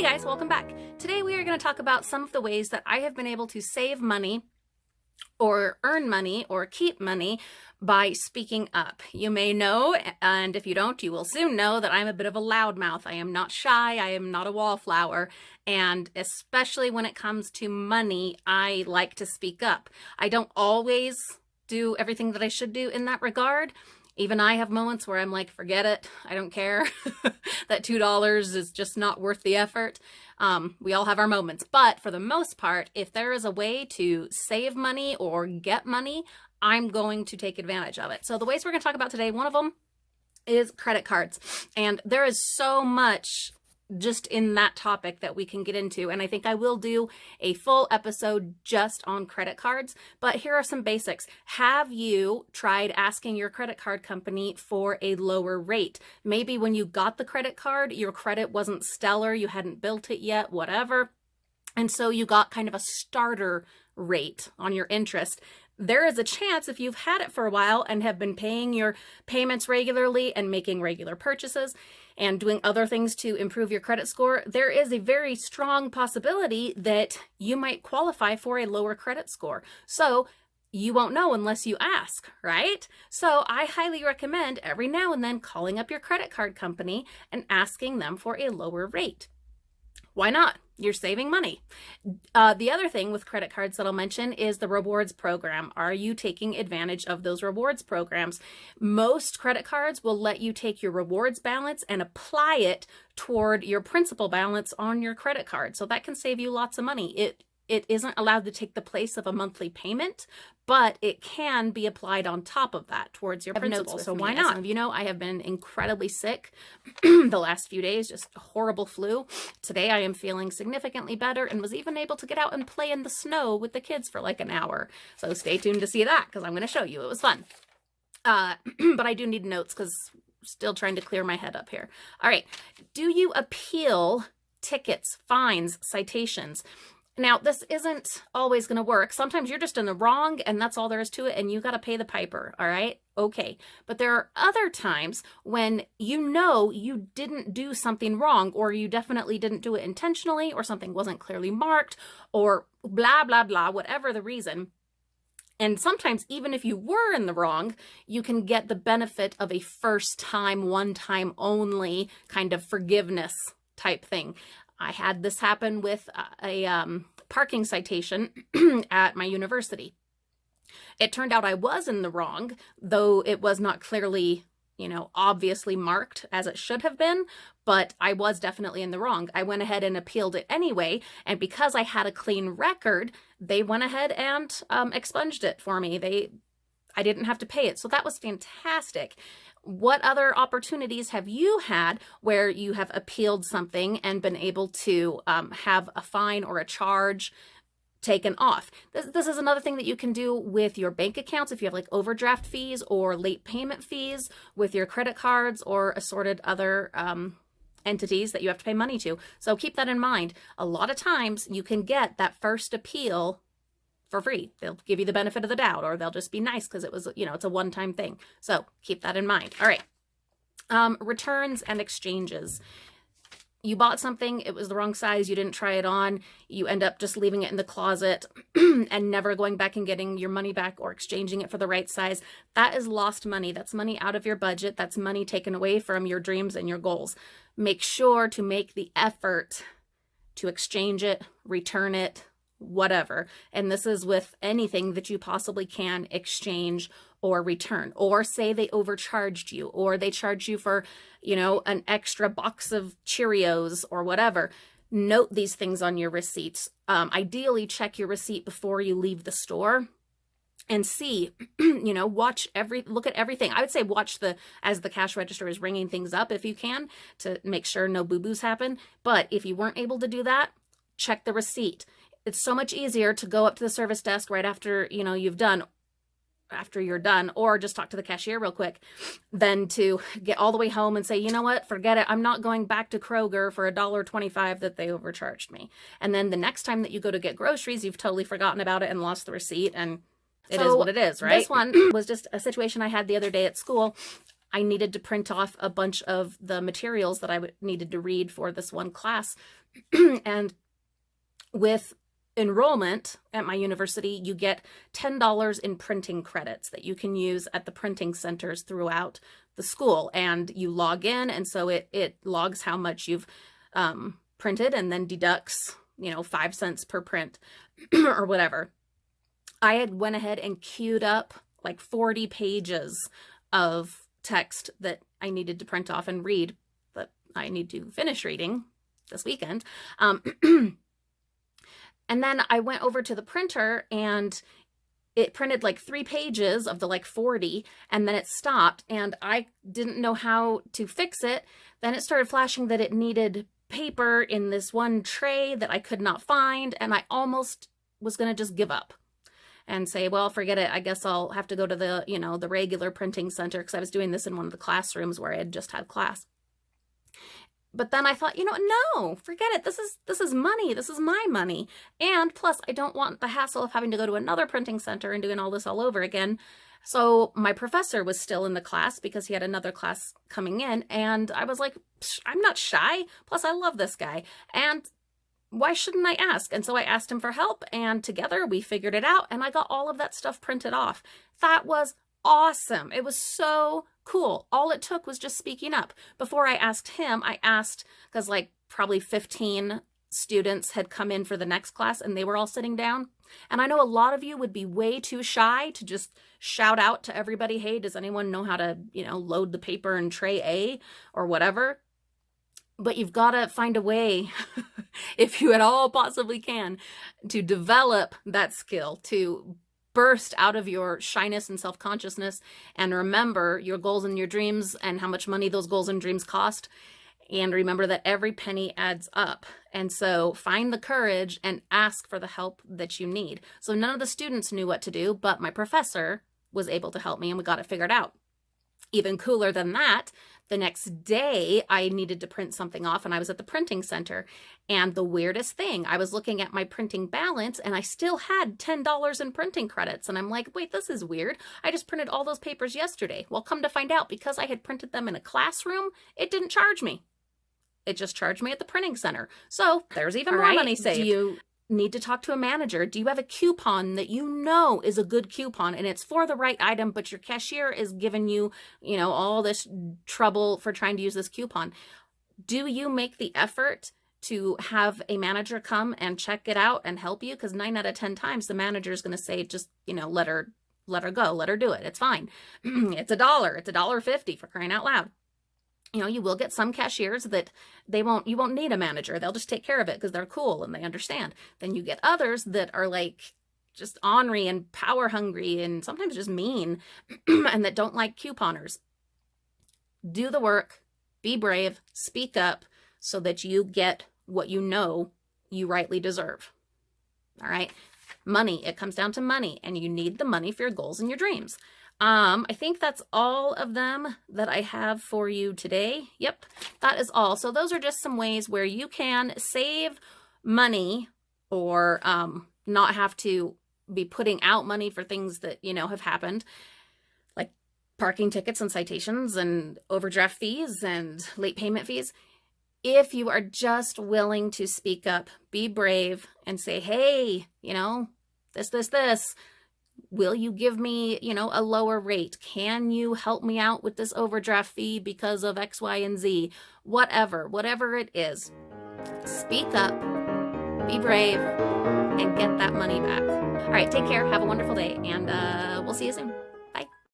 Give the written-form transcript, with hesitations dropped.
guys, welcome back. Today we are going to talk about some of the ways that I have been able to save money or earn money or keep money by speaking up. You may know, and if you don't, you will soon know that I'm a bit of a loudmouth. I am not shy. I am not a wallflower. And especially when it comes to money, I like to speak up. I don't always do everything that I should do in that regard. Even I have moments where I'm like, forget it. I don't care. That $2 is just not worth the effort. We all have our moments. But for the most part, if there is a way to save money or get money, I'm going to take advantage of it. So the ways we're going to talk about today, one of them is credit cards. And there is so much just in that topic that we can get into. And I think I will do a full episode just on credit cards. But here are some basics. Have you tried asking your credit card company for a lower rate? Maybe when you got the credit card, your credit wasn't stellar, you hadn't built it yet, whatever. And so you got kind of a starter rate on your interest. There is a chance, if you've had it for a while and have been paying your payments regularly and making regular purchases and doing other things to improve your credit score, there is a very strong possibility that you might qualify for a lower credit score. So you won't know unless you ask, right? So I highly recommend every now and then calling up your credit card company and asking them for a lower rate. Why not? You're saving money. The other thing with credit cards that I'll mention is the rewards program. Are you taking advantage of those rewards programs? Most credit cards will let you take your rewards balance and apply it toward your principal balance on your credit card. So that can save you lots of money. It isn't allowed to take the place of a monthly payment, but it can be applied on top of that towards your principal. So why not? Some of you know, I have been incredibly sick the last few days, just a horrible flu. Today I am feeling significantly better and was even able to get out and play in the snow with the kids for like an hour. So stay tuned to see that because I'm going to show you. It was fun. But I do need notes because I'm still trying to clear my head up here. All right. Do you appeal tickets, fines, citations? Now, this isn't always going to work. Sometimes you're just in the wrong and that's all there is to it and you got to pay the piper, all right? Okay. But there are other times when you know you didn't do something wrong or you definitely didn't do it intentionally or something wasn't clearly marked or blah, blah, blah, whatever the reason. And sometimes even if you were in the wrong, you can get the benefit of a first time, one time only kind of forgiveness type thing. I had this happen with a parking citation at my university. It turned out I was in the wrong, though it was not clearly, obviously marked as it should have been, but I was definitely in the wrong. I went ahead and appealed it anyway, and because I had a clean record, they went ahead and expunged it for me. I didn't have to pay it, so that was fantastic. What other opportunities have you had where you have appealed something and been able to have a fine or a charge taken off? This is another thing that you can do with your bank accounts if you have like overdraft fees or late payment fees with your credit cards or assorted other entities that you have to pay money to. So keep that in mind. A lot of times you can get that first appeal for free. They'll give you the benefit of the doubt, or they'll just be nice because it was, it's a one-time thing. So keep that in mind. All right. Returns and exchanges. You bought something, it was the wrong size, you didn't try it on, you end up just leaving it in the closet and never going back and getting your money back or exchanging it for the right size. That is lost money. That's money out of your budget. That's money taken away from your dreams and your goals. Make sure to make the effort to exchange it, return it, whatever. And this is with anything that you possibly can exchange or return, or say they overcharged you, or they charged you for, an extra box of Cheerios or whatever. Note these things on your receipts. Ideally, check your receipt before you leave the store and see, look at everything. I would say watch as the cash register is ringing things up if you can, to make sure no boo-boos happen. But if you weren't able to do that, check the receipt. It's so much easier to go up to the service desk right after, after you're done, or just talk to the cashier real quick, than to get all the way home and say, you know what, forget it. I'm not going back to Kroger for $1.25 that they overcharged me. And then the next time that you go to get groceries, you've totally forgotten about it and lost the receipt, and it is what it is, right? This one was just a situation I had the other day at school. I needed to print off a bunch of the materials that I needed to read for this one class. And with enrollment at my university, you get $10 in printing credits that you can use at the printing centers throughout the school. And you log in, and so it logs how much you've printed and then deducts, 5 cents per print or whatever. I had went ahead and queued up like 40 pages of text that I needed to print off and read, that I need to finish reading this weekend. And then I went over to the printer and it printed like 3 pages of the like 40, and then it stopped, and I didn't know how to fix it. Then it started flashing that it needed paper in this one tray that I could not find, and I almost was going to just give up and say, well, forget it. I guess I'll have to go to the, the regular printing center, because I was doing this in one of the classrooms where I had just had class. But then I thought, no, forget it. This is money. This is my money. And plus, I don't want the hassle of having to go to another printing center and doing all this all over again. So my professor was still in the class because he had another class coming in. And I was like, I'm not shy. Plus, I love this guy. And why shouldn't I ask? And so I asked him for help, and together we figured it out, and I got all of that stuff printed off. That was awesome. It was so cool. All it took was just speaking up. Before I asked him, I asked, because like probably 15 students had come in for the next class and they were all sitting down. And I know a lot of you would be way too shy to just shout out to everybody, hey, does anyone know how to, load the paper in tray A or whatever? But you've got to find a way, if you at all possibly can, to develop that skill, to burst out of your shyness and self-consciousness and remember your goals and your dreams and how much money those goals and dreams cost. And remember that every penny adds up. And so find the courage and ask for the help that you need. So none of the students knew what to do, but my professor was able to help me, and we got it figured out. Even cooler than that, the next day I needed to print something off, and I was at the printing center. And the weirdest thing, I was looking at my printing balance and I still had $10 in printing credits. And I'm like, wait, this is weird. I just printed all those papers yesterday. Well, come to find out, because I had printed them in a classroom, it didn't charge me. It just charged me at the printing center. So there's even more money saved. Do you need to talk to a manager? Do you have a coupon that you know is a good coupon and it's for the right item, but your cashier is giving you, all this trouble for trying to use this coupon? Do you make the effort to have a manager come and check it out and help you? Because 9 out of 10 times the manager is going to say, just, let her go, let her do it. It's fine. It's $1. It's $1.50, for crying out loud. You will get some cashiers that you won't need a manager. They'll just take care of it because they're cool and they understand. Then you get others that are like just ornery and power hungry and sometimes just mean and that don't like couponers. Do the work, be brave, speak up so that you get what you know you rightly deserve. All right. Money, it comes down to money, and you need the money for your goals and your dreams. I think that's all of them that I have for you today. Yep, that is all. So those are just some ways where you can save money or not have to be putting out money for things that, have happened, like parking tickets and citations and overdraft fees and late payment fees. If you are just willing to speak up, be brave and say, hey, this. Will you give me, a lower rate? Can you help me out with this overdraft fee because of X, Y, and Z? Whatever it is, speak up, be brave, and get that money back. All right, take care. Have a wonderful day, and we'll see you soon.